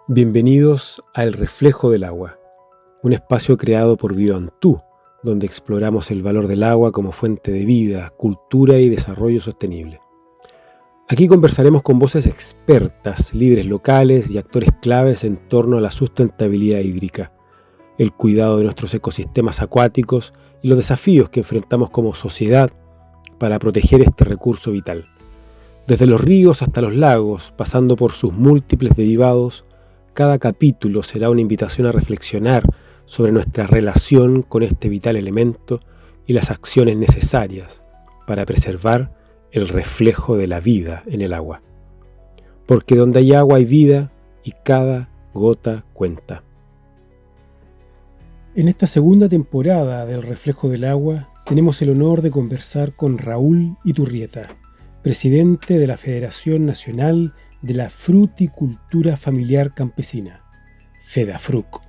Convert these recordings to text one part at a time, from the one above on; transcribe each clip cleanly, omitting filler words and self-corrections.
Bienvenidos a El Reflejo del Agua, un espacio creado por Bioantú, donde exploramos el valor del agua como fuente de vida, cultura y desarrollo sostenible. Aquí conversaremos con voces expertas, líderes locales y actores claves en torno a la sustentabilidad hídrica, el cuidado de nuestros ecosistemas acuáticos y los desafíos que enfrentamos como sociedad para proteger este recurso vital. Desde los ríos hasta los lagos, pasando por sus múltiples derivados, cada capítulo será una invitación a reflexionar sobre nuestra relación con este vital elemento y las acciones necesarias para preservar el reflejo de la vida en el agua. Porque donde hay agua hay vida y cada gota cuenta. En esta segunda temporada del Reflejo del Agua tenemos el honor de conversar con Raúl Iturrieta, presidente de la Federación Nacional de la Fruticultura Familiar Campesina, FEDAFRUC.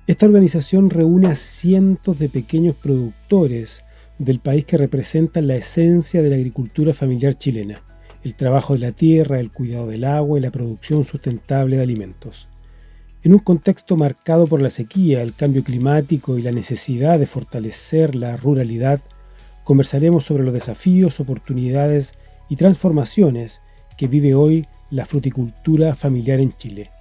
Esta organización reúne a cientos de pequeños productores del país que representan la esencia de la agricultura familiar chilena, el trabajo de la tierra, el cuidado del agua y la producción sustentable de alimentos. En un contexto marcado por la sequía, el cambio climático y la necesidad de fortalecer la ruralidad, conversaremos sobre los desafíos, oportunidades y transformaciones que vive hoy la fruticultura familiar en Chile.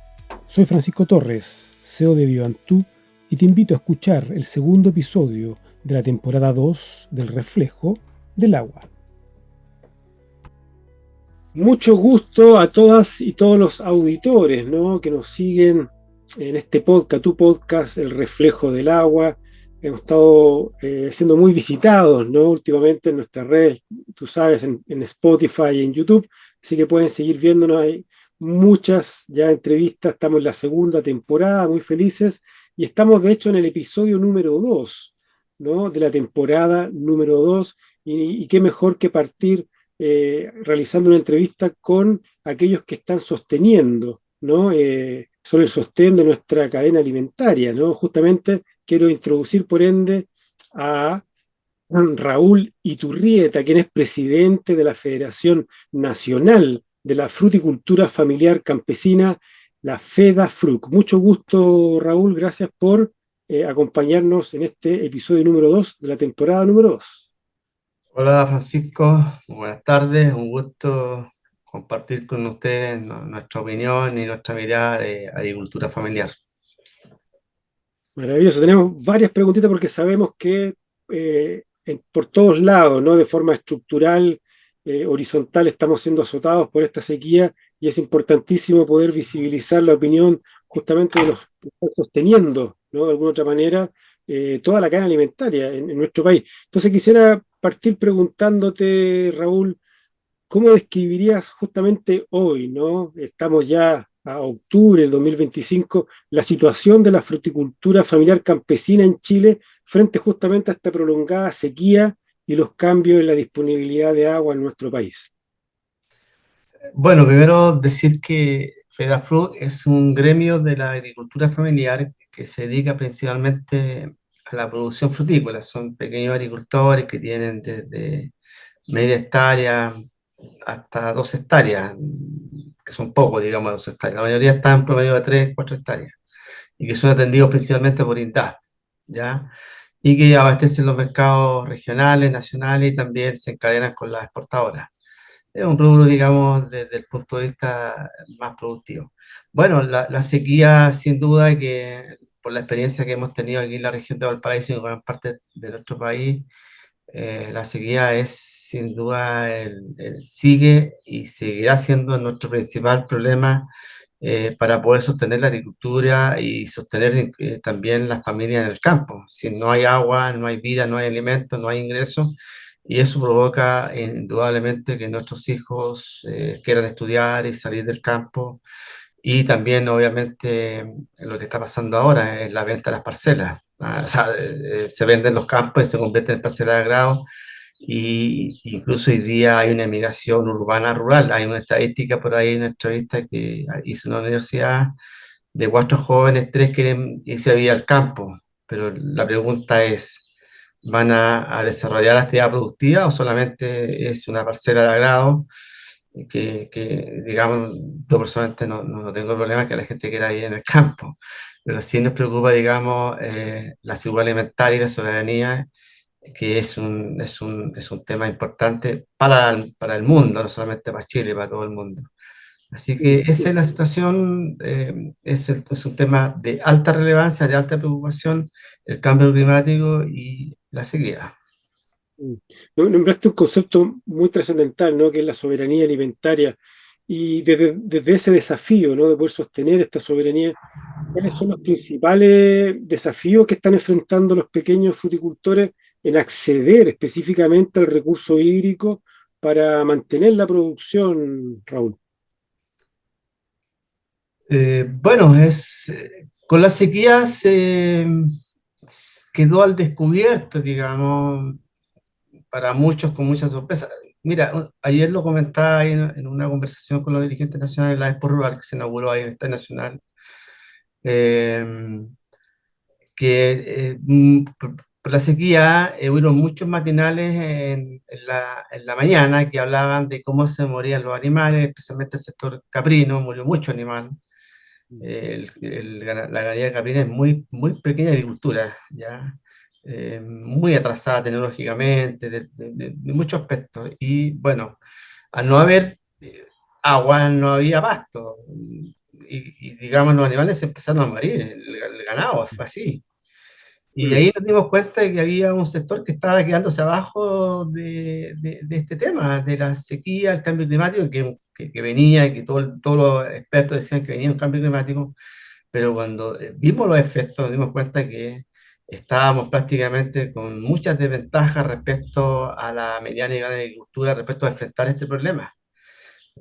Soy Francisco Torres, CEO de Bioantú, y te invito a escuchar el segundo episodio de la temporada 2 del Reflejo del Agua. Mucho gusto a todas y todos los auditores, ¿no?, que nos siguen en este podcast, tu podcast, El Reflejo del Agua. Hemos estado siendo muy visitados, ¿no?, últimamente en nuestras redes, tú sabes, en Spotify y en YouTube, así que pueden seguir viéndonos. Hay muchas ya entrevistas, estamos en la segunda temporada, muy felices, y estamos de hecho en el episodio número 2, ¿no?, de la temporada número 2, y qué mejor que partir realizando una entrevista con aquellos que están sosteniendo, ¿no? Son el sostén de nuestra cadena alimentaria, ¿no? Justamente quiero introducir, por ende, a Raúl Iturrieta, quien es presidente de la Federación Nacional de la Fruticultura Familiar Campesina, la FEDAFRUC. Mucho gusto, Raúl, gracias por acompañarnos en este episodio número 2 de la temporada número 2. Hola Francisco, buenas tardes, un gusto compartir con ustedes nuestra opinión y nuestra mirada de agricultura familiar. Maravilloso, tenemos varias preguntitas porque sabemos que por todos lados, ¿no?, de forma estructural, horizontal, estamos siendo azotados por esta sequía y es importantísimo poder visibilizar la opinión justamente de los que están sosteniendo, ¿no?, de alguna otra manera, toda la cadena alimentaria en nuestro país. Entonces quisiera partir preguntándote, Raúl, ¿cómo describirías justamente hoy, ¿no? Estamos ya a octubre del 2025, la situación de la fruticultura familiar campesina en Chile frente justamente a esta prolongada sequía y los cambios en la disponibilidad de agua en nuestro país? Bueno, primero decir que FEDAFRUC es un gremio de la agricultura familiar que se dedica principalmente a la producción frutícola. Son pequeños agricultores que tienen desde media hectárea hasta 2 hectáreas, que son pocos, digamos, 2 hectáreas. La mayoría están en promedio de 3, 4 hectáreas y que son atendidos principalmente por INDAP, ¿ya? Y que abastecen los mercados regionales, nacionales y también se encadenan con las exportadoras. Es un rubro, digamos, desde el punto de vista más productivo. Bueno, la sequía, sin duda, que por la experiencia que hemos tenido aquí en la región de Valparaíso y en gran parte de nuestro país, la sequía es sin duda sigue y seguirá siendo nuestro principal problema para poder sostener la agricultura y sostener también las familias en el campo. Si no hay agua, no hay vida, no hay alimento, no hay ingresos, y eso provoca indudablemente que nuestros hijos quieran estudiar y salir del campo. Y también, obviamente, lo que está pasando ahora es la venta de las parcelas. O sea, se venden los campos y se convierten en parcelas de agrado. Y incluso hoy día hay una emigración urbana rural. Hay una estadística por ahí, una entrevista que hizo una universidad de 4 jóvenes, 3 quieren irse a vivir al campo. Pero la pregunta es, ¿van a desarrollar la actividad productiva o solamente es una parcela de agrado? digamos, yo personalmente no tengo problema que la gente quiera vivir en el campo, pero sí nos preocupa, digamos, la seguridad alimentaria y la soberanía, que es un tema importante para el mundo, no solamente para Chile, para todo el mundo. Así que Mm, esa es mm, la situación, es un tema de alta relevancia, de alta preocupación, el cambio climático y la sequía. mm. Nombraste un concepto muy trascendental, ¿no? Que es la soberanía alimentaria. Y desde ese desafío, ¿no? De poder sostener esta soberanía, ¿cuáles son los principales desafíos que están enfrentando los pequeños fruticultores en acceder específicamente al recurso hídrico para mantener la producción, Raúl? Bueno, con la sequía quedó al descubierto, digamos, para muchos con mucha sorpresa. Mira, ayer lo comentaba ahí en una conversación con los dirigentes nacionales de la Expo Rural que se inauguró ahí en el Estadio Nacional, eh, por la sequía hubo muchos matinales en la mañana que hablaban de cómo se morían los animales, especialmente el sector caprino, murió mucho animal. La ganadería caprina es muy pequeña agricultura, ¿ya? Muy atrasada tecnológicamente, de muchos aspectos. Y bueno, al no haber agua, no había pasto. Digamos, los animales se empezaron a morir, el ganado fue así. Y Mm, ahí nos dimos cuenta de que había un sector que estaba quedándose abajo de este tema, de la sequía, el cambio climático, que venía, y que todos los expertos decían que venía un cambio climático, pero cuando vimos los efectos nos dimos cuenta que estábamos prácticamente con muchas desventajas respecto a la mediana y gran agricultura, respecto a enfrentar este problema.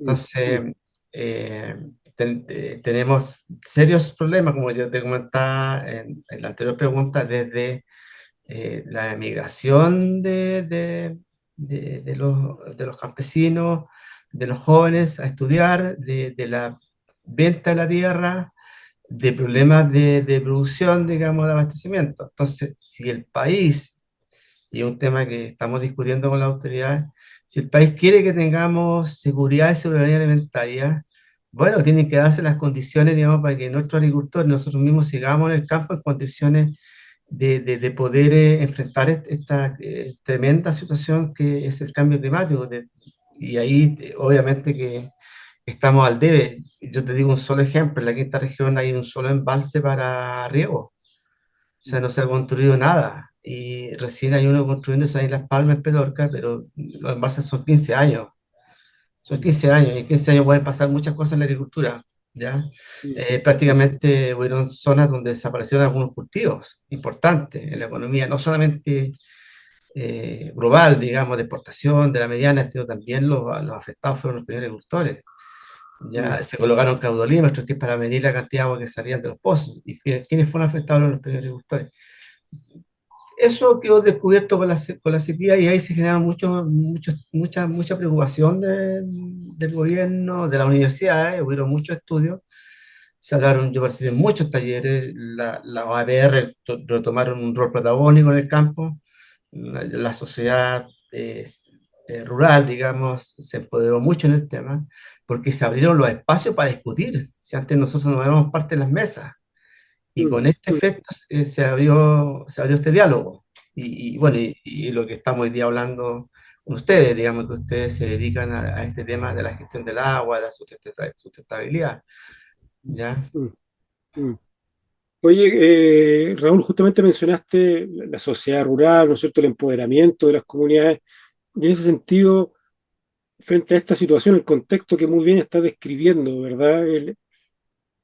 mm, Entonces, mm, eh, tenemos serios problemas, como yo te comentaba en la anterior pregunta, desde la emigración de los campesinos, de los jóvenes a estudiar, de la venta de la tierra, de problemas de producción, digamos, de abastecimiento. Entonces, si el país, y es un tema que estamos discutiendo con la autoridad, si el país quiere que tengamos seguridad y soberanía alimentaria, bueno, tienen que darse las condiciones, digamos, para que nuestros agricultores, nosotros mismos sigamos en el campo en condiciones de poder enfrentar esta tremenda situación que es el cambio climático. Y ahí, obviamente, que estamos al debe. Yo te digo un solo ejemplo, en la quinta región hay un solo embalse para riego, o sea, mm, no se ha construido nada. Y recién hay uno construyéndose ahí en Las Palmas, en Petorca, pero los embalses son 15 años. Son mm, 15 años, y en 15 años pueden pasar muchas cosas en la agricultura, ¿ya? mm, mm, Prácticamente hubieron zonas donde desaparecieron algunos cultivos importantes en la economía, no solamente global, digamos, de exportación, de la mediana, sino también los afectados fueron los pequeños agricultores. mm, Ya se colocaron caudolímetros que es para medir la cantidad de agua que salían de los pozos. ¿Y quiénes fueron afectados? Los pequeños agricultores. Eso quedó descubierto con la sequía y ahí se generaron mucha preocupación del gobierno, de las universidades, hubieron muchos estudios, se hablaron, yo participé en muchos talleres, la OAPR retomaron un rol protagónico en el campo, la sociedad rural, digamos, se empoderó mucho en el tema, porque se abrieron los espacios para discutir, si antes nosotros no éramos parte de las mesas. Y mm, con este mm, efecto se abrió este diálogo. Bueno, y lo que estamos hoy día hablando con ustedes, digamos que ustedes se dedican a este tema de la gestión del agua, de la sustentabilidad, ¿ya? mm, mm. Oye, Raúl, justamente mencionaste la sociedad rural, ¿no es cierto?, el empoderamiento de las comunidades. Y en ese sentido, frente a esta situación, el contexto que muy bien estás describiendo, ¿verdad?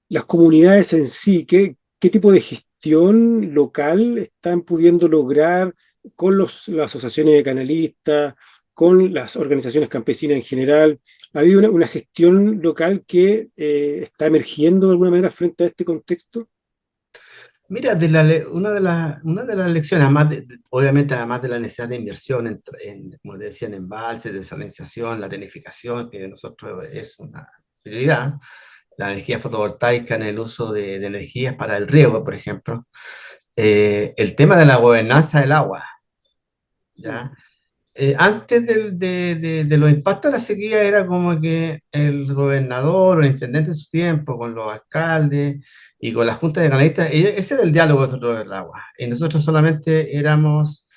Las comunidades en sí, ¿qué tipo de gestión local están pudiendo lograr con las asociaciones de canalistas, con las organizaciones campesinas en general? ¿Ha habido una gestión local que está emergiendo de alguna manera frente a este contexto? Mira, una de las lecciones, obviamente, además de la necesidad de inversión como te decía, en embalses, desalinización, la tecnificación, que nosotros es una prioridad, la energía fotovoltaica en el uso de energías para el riego, por ejemplo, el tema de la gobernanza del agua, Mm, ¿ya? Antes de los impactos de la sequía era como que el gobernador o el intendente en su tiempo, con los alcaldes y con la junta de canalistas, ese era el diálogo sobre el agua. Y nosotros solamente éramos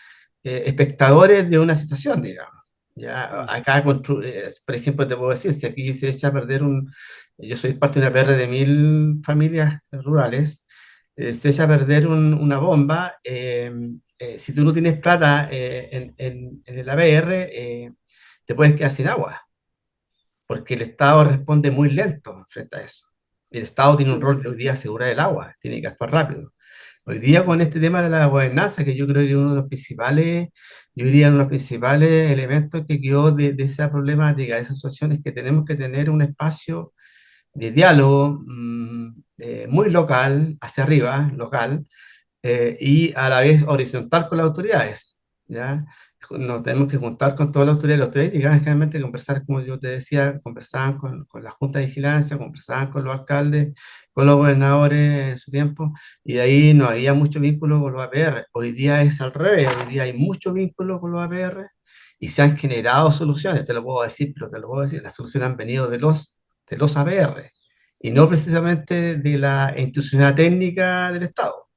espectadores de una situación, digamos. Ya, Mm, acá, por ejemplo, te puedo decir, si aquí se echa a perder yo soy parte de una PR de 1.000 familias rurales, se echa a perder una bomba, si tú no tienes plata en el ABR, te puedes quedar sin agua, porque el Estado responde muy lento frente a eso. El Estado tiene un mm, rol de hoy día asegurar el agua, tiene que actuar rápido. Hoy día con este tema de la gobernanza, que yo creo que es uno de los principales, yo diría uno de los principales elementos que quedó de esa problemática, de esa situación, es que tenemos que tener un espacio de diálogo muy local, hacia arriba, local, y a la vez horizontal con las autoridades, ¿ya? Nos tenemos que juntar con todas las autoridades llegaban generalmente a conversar, como yo te decía, conversaban con la Junta de Vigilancia, conversaban con los alcaldes, con los gobernadores en su tiempo, y de ahí no había mucho vínculo con los APR. Hoy día es al revés, hoy día hay mucho vínculo con los APR y se han generado soluciones, te lo puedo decir, pero te lo puedo decir, las soluciones han venido de los APR y no precisamente de la institucionalidad técnica del Estado.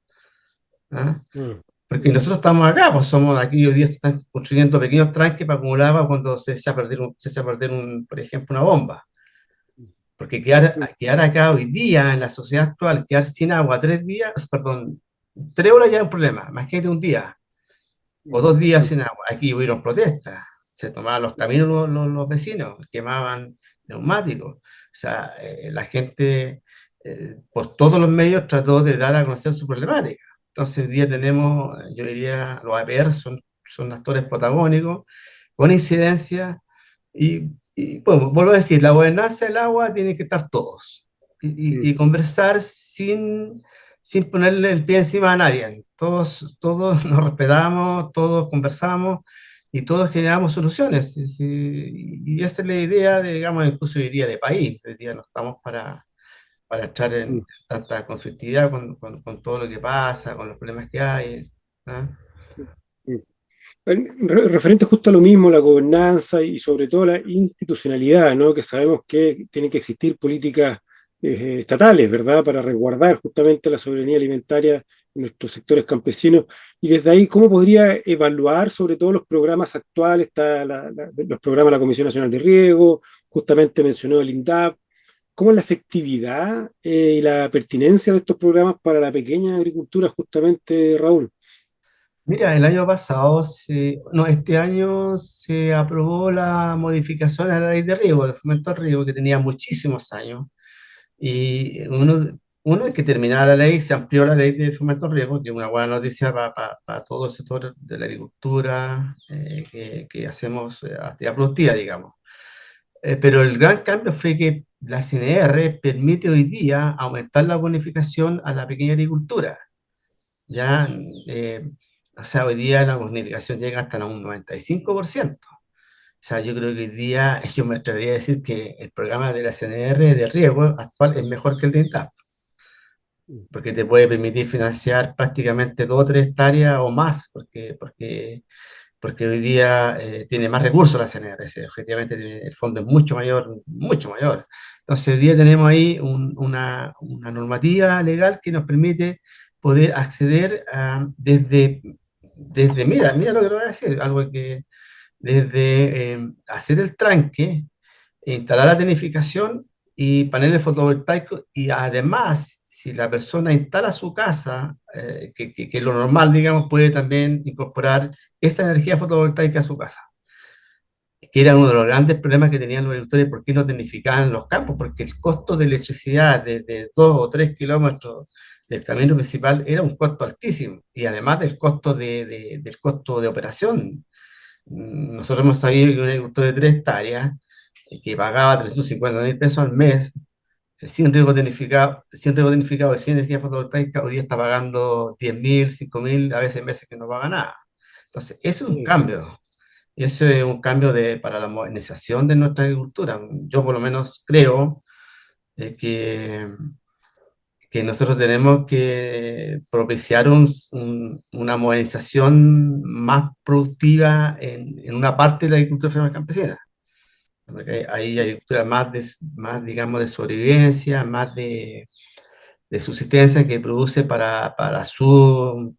¿Ah? mm, Porque mm, nosotros estamos acá, pues somos aquí, hoy día se están construyendo pequeños tranques para acumular agua cuando se echa a perder por ejemplo, una bomba. Porque mm, quedar acá hoy día, en la sociedad actual, quedar sin agua 3 días, perdón, 3 horas ya es un problema, más que de un día o mm, 2 días mm, sin agua. Aquí hubieron protestas, se tomaban los caminos los vecinos, quemaban neumáticos. O sea, la gente por todos los medios trató de dar a conocer su problemática. Entonces, hoy día tenemos, yo diría, los APR son actores protagónicos, con incidencia, bueno, vuelvo a decir, la gobernanza del agua tiene que estar todos mm, y conversar sin ponerle el pie encima a nadie. Todos nos respetamos, todos conversamos y todos generamos soluciones. Y esa es la idea, digamos, incluso diría de país. Hoy día no estamos para entrar mm, en tanta conflictividad con todo lo que pasa, con los problemas que hay. ¿Ah? mm. Referente justo a lo mismo, la gobernanza y sobre todo la institucionalidad, ¿no? Que sabemos que tienen que existir políticas estatales, ¿verdad? Para resguardar justamente la soberanía alimentaria en nuestros sectores campesinos. Y desde ahí, ¿cómo podría evaluar sobre todo los programas actuales? Está los programas de la Comisión Nacional de Riego, justamente mencionó el INDAP. ¿Cómo es la efectividad y la pertinencia de estos programas para la pequeña agricultura, justamente, Raúl? Mira, el año pasado, no, este año se aprobó la modificación a la ley de riego, de fomento al riego, que tenía muchísimos años. Y uno es que terminaba la ley, se amplió la ley de fomento al riego, que es una buena noticia para todo el sector de la agricultura que hacemos actividad productiva, digamos. Pero el gran cambio fue que la CNR permite hoy día aumentar la bonificación a la pequeña agricultura. Ya, eh, o sea, hoy día la bonificación llega hasta un 95%. O sea, yo creo que hoy día yo me atrevería a decir que el programa de la CNR de riego actual es mejor que el de INTAP, porque te puede permitir financiar prácticamente 2 o 3 hectáreas o más, porque hoy día tiene más recursos la CNR, objetivamente el fondo es mucho mayor, mucho mayor. Entonces hoy día tenemos ahí una normativa legal que nos permite poder acceder mira lo que te voy a decir, algo que desde hacer el tranque, instalar la tecnificación y paneles fotovoltaicos y además, si la persona instala su casa, que es lo normal, digamos, puede también incorporar esa energía fotovoltaica a su casa, que era uno de los grandes problemas que tenían los agricultores, por qué no tecnificaban los campos, porque el costo de electricidad de 2 o 3 kilómetros del camino principal era un costo altísimo, y además del costo del costo de operación. Nosotros hemos sabido que un agricultor de 3 hectáreas que pagaba 350.000 pesos al mes, sin riego tecnificado y sin energía fotovoltaica, hoy día está pagando 10.000, 5.000, a veces meses que no paga nada. Entonces, ese es un Mm, cambio. Y ese es un cambio para la modernización de nuestra agricultura. Yo por lo menos creo que que nosotros tenemos que propiciar una modernización más productiva en una parte de la agricultura familiar campesina. Porque hay agricultura más, digamos, de sobrevivencia, más de subsistencia que produce para su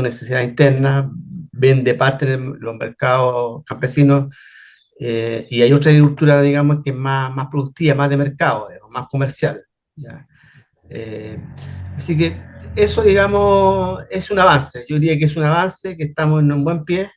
necesidad interna, vende parte en los mercados campesinos, y hay otra agricultura, digamos, que es más productiva, más de mercado, digamos, más comercial. ¿Ya? Eh, Así que eso, digamos, es un avance. Yo diría que es un avance, que estamos en un buen pie.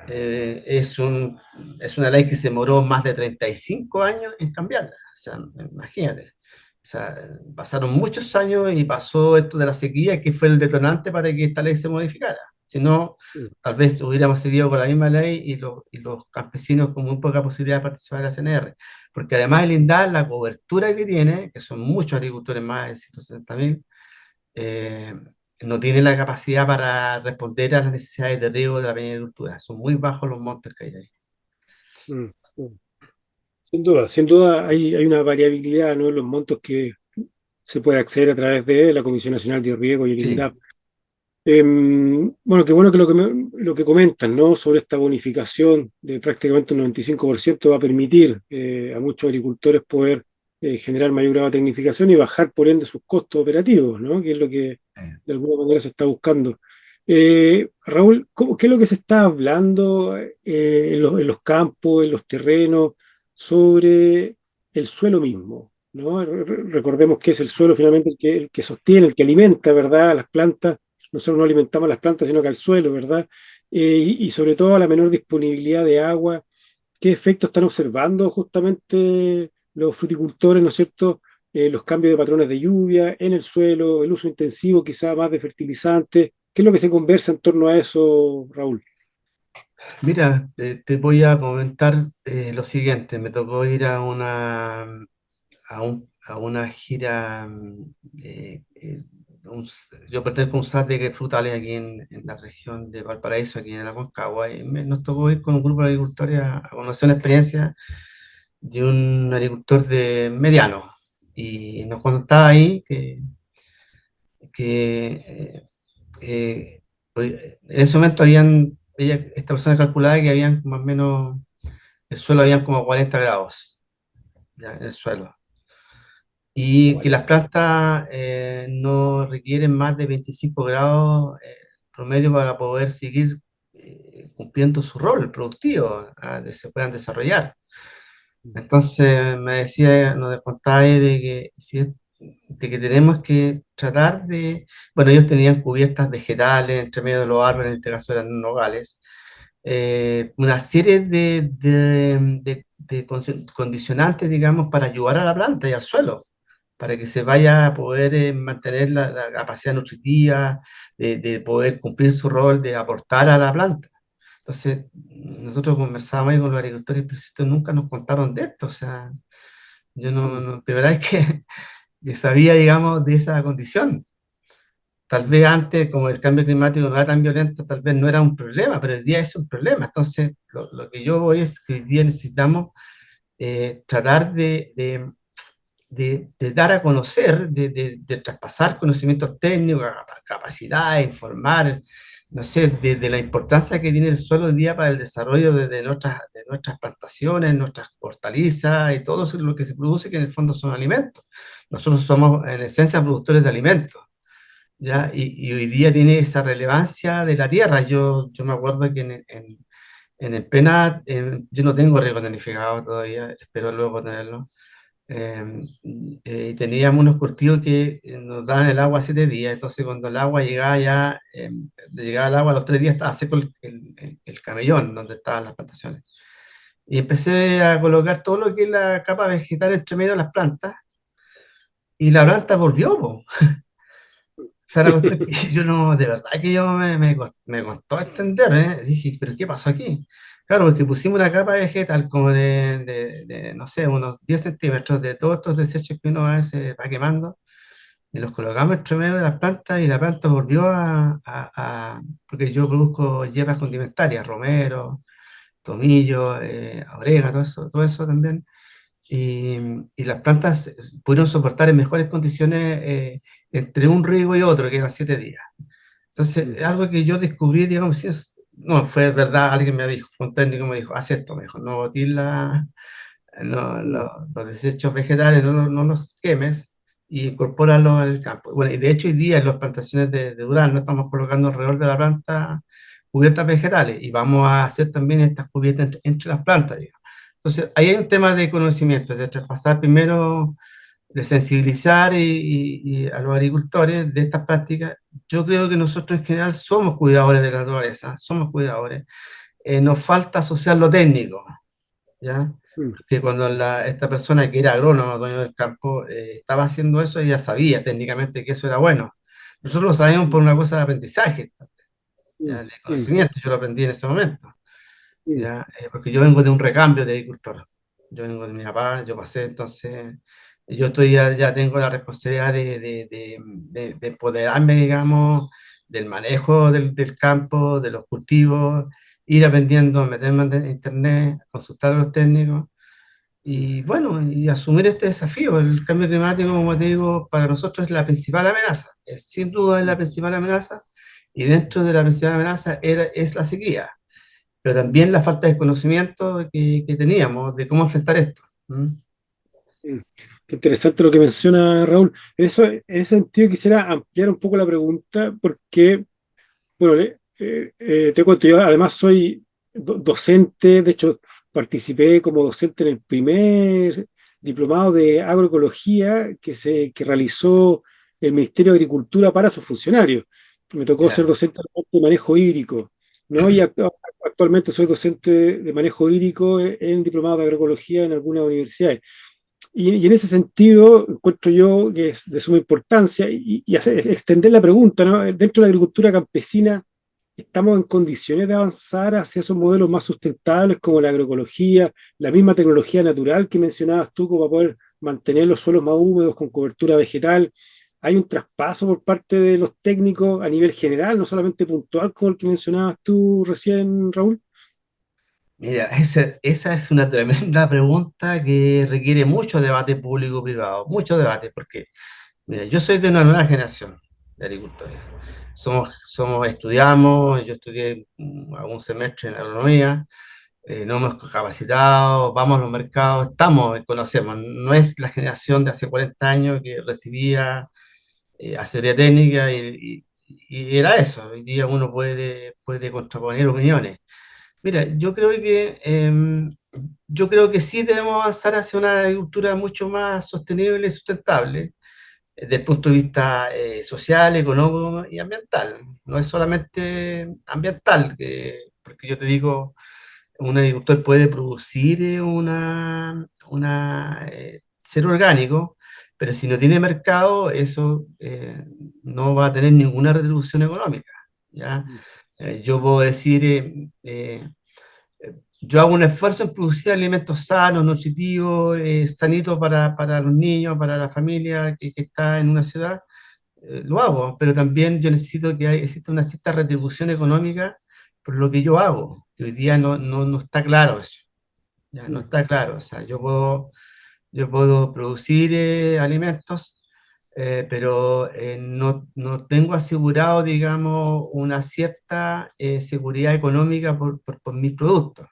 Eh, es un, es una ley que se demoró más de 35 años en cambiarla. O sea, imagínate. O sea, pasaron muchos años y pasó esto de la sequía, que fue el detonante para que esta ley se modificara. Si no, tal vez hubiéramos seguido con la misma ley y los campesinos con muy poca posibilidad de participar en la CNR. Porque además el INDAR, la cobertura que tiene, que son muchos agricultores, más de 160.000, eh, no tiene la capacidad para responder a las necesidades de riego de la pequeña agricultura. Son muy bajos los montos que hay ahí. Mm, mm. Sin duda hay una variabilidad, ¿no?, en los montos que se puede acceder a través de la Comisión Nacional de Riego y el Sí. INDAP. Bueno, qué bueno que lo que comentan, ¿no?, sobre esta bonificación de prácticamente un 95% va a permitir a muchos agricultores poder generar mayor grado de tecnificación y bajar por ende sus costos operativos, ¿no?, que es lo que de alguna manera se está buscando. Raúl, ¿qué es lo que se está hablando en los campos, en los terrenos, sobre el suelo mismo? ¿No? Recordemos que es el suelo finalmente el que sostiene, el que alimenta, ¿verdad?, a las plantas. Nosotros no alimentamos a las plantas, sino que al suelo, ¿verdad? Y sobre todo a la menor disponibilidad de agua. ¿Qué efectos están observando justamente los fruticultores, ¿no es cierto? Los cambios de patrones de lluvia en el suelo, el uso intensivo quizá más de fertilizantes. ¿Qué es lo que se conversa en torno a eso, Raúl? Mira, te voy a comentar lo siguiente. Me tocó ir a una gira. Yo pertenezco a un SAT de frutales aquí en la región de Valparaíso, aquí en el Aconcagua, y nos tocó ir con un grupo de agricultores a conocer una experiencia de un agricultor de mediano. Y nos contaba ahí que en ese momento esta persona calculaba que habían más o menos, el suelo habían como 40 grados ya, en el suelo. Y que las plantas no requieren más de 25 grados promedio para poder seguir cumpliendo su rol productivo, que se puedan desarrollar. Entonces me decía, nos contaba ahí de que tenemos que tratar bueno, ellos tenían cubiertas vegetales entre medio de los árboles, en este caso eran nogales, una serie de condicionantes, digamos, para ayudar a la planta y al suelo, para que se vaya a poder mantener la capacidad nutritiva, de poder cumplir su rol de aportar a la planta. Entonces, nosotros conversábamos ahí con los agricultores, pero si estos nunca nos contaron de esto, o sea, yo primera vez que sabía, digamos, de esa condición. Tal vez antes, como el cambio climático no era tan violento, tal vez no era un problema, pero hoy día es un problema. Entonces, lo que yo voy es que hoy día necesitamos tratar de dar a conocer, de traspasar conocimientos técnicos, capacidades, informar, no sé, de la importancia que tiene el suelo hoy día para el desarrollo de nuestras plantaciones, nuestras hortalizas y todo lo que se produce, que en el fondo son alimentos. Nosotros somos en esencia productores de alimentos. ¿Ya? Y hoy día tiene esa relevancia de la tierra. Yo me acuerdo que en el PENAT, yo no tengo riego tecnificado todavía, espero luego tenerlo. Teníamos unos cultivos que nos daban el agua 7 días, entonces cuando el agua llegaba ya, llegaba el agua a los 3 días estaba seco el camellón donde estaban las plantaciones. Y empecé a colocar todo lo que es la capa vegetal entre medio de las plantas, y la planta volvió, po. Sea, la cuestión que yo no, de verdad que yo me costó entender, ¿eh? Dije, ¿pero qué pasó aquí? Claro, porque pusimos una capa vegetal como no sé, unos 10 centímetros de todos estos desechos que uno a veces va quemando, y los colocamos entre medio de las plantas, y la planta volvió porque yo produzco hierbas condimentarias, romero, tomillo, orégano, todo eso también. y, y las plantas pudieron soportar en mejores condiciones entre un riego y otro, que eran 7 días. Entonces, mm, es algo que yo descubrí, digamos, no fue verdad, alguien me dijo, fue un técnico me dijo, haz esto, me dijo, no botes mm, los desechos vegetales, no los quemes y incorpóralos en el campo. Bueno, y de hecho hoy día en las plantaciones de durazno estamos colocando alrededor de la planta cubiertas vegetales y vamos a hacer también estas cubiertas entre las plantas, digamos. Entonces, ahí hay un tema de conocimiento, de traspasar primero, de sensibilizar y a los agricultores de estas prácticas. Yo creo que nosotros en general somos cuidadores de la naturaleza, somos cuidadores. Nos falta asociar lo técnico, ¿ya? mm, Porque cuando esta persona que era agrónomo, dueño del campo, estaba haciendo eso, ella sabía técnicamente que eso era bueno. Nosotros lo sabemos por mm, una cosa de aprendizaje, mm, ¿ya? De mm, conocimiento, yo lo aprendí en ese momento, mm, ¿ya? Porque yo vengo de un recambio de agricultor. Yo vengo de mi papá, yo pasé, entonces yo estoy ya tengo la responsabilidad de empoderarme, digamos, del manejo del campo, de los cultivos, ir aprendiendo, meterme en internet, consultar a los técnicos y bueno, y asumir este desafío. El cambio climático, como te digo, para nosotros es la principal amenaza, sin duda es la mm. principal amenaza, y dentro de la principal amenaza es la sequía, pero también la falta de conocimiento que teníamos de cómo enfrentar esto. ¿Mm? Mm. Qué interesante lo que menciona Raúl. En ese sentido quisiera ampliar un poco la pregunta porque, bueno, te cuento, yo además soy docente, de hecho participé como docente en el primer diplomado de agroecología que realizó el Ministerio de Agricultura para sus funcionarios. Me tocó ser Ya, docente de manejo hídrico, ¿no? Actualmente soy docente de manejo hídrico en diplomado de agroecología en algunas universidades. Y en ese sentido, encuentro yo que es de suma importancia extender la pregunta, ¿no? Dentro de la agricultura campesina, ¿estamos en condiciones de avanzar hacia esos modelos más sustentables como la agroecología, la misma tecnología natural que mencionabas tú, como para poder mantener los suelos más húmedos con cobertura vegetal? ¿Hay un traspaso por parte de los técnicos a nivel general, no solamente puntual, como el que mencionabas tú recién, Raúl? mira, esa es una tremenda pregunta que requiere mucho debate público-privado, mucho debate, porque mira, yo soy de una nueva generación de agricultores. Estudiamos, yo estudié algún semestre en agronomía, nos hemos capacitado, vamos a los mercados, conocemos. No es la generación de hace 40 años que recibía asesoría técnica y era eso. Hoy día uno puede contraponer opiniones. Mira, yo creo que sí debemos avanzar hacia una agricultura mucho más sostenible y sustentable desde el punto de vista social, económico y ambiental. No es solamente ambiental, porque yo te digo, un agricultor puede producir ser orgánico, pero si no tiene mercado, eso no va a tener ninguna retribución económica, ¿ya? Yo puedo decir, yo hago un esfuerzo en producir alimentos sanos, nutritivos, sanitos para los niños, para la familia que está en una ciudad, lo hago, pero también yo necesito que exista una cierta retribución económica por lo que yo hago, que hoy día no está claro eso, ya no Mm, está claro, o sea, yo puedo producir alimentos, pero no tengo asegurado, digamos, una cierta seguridad económica por mis productos.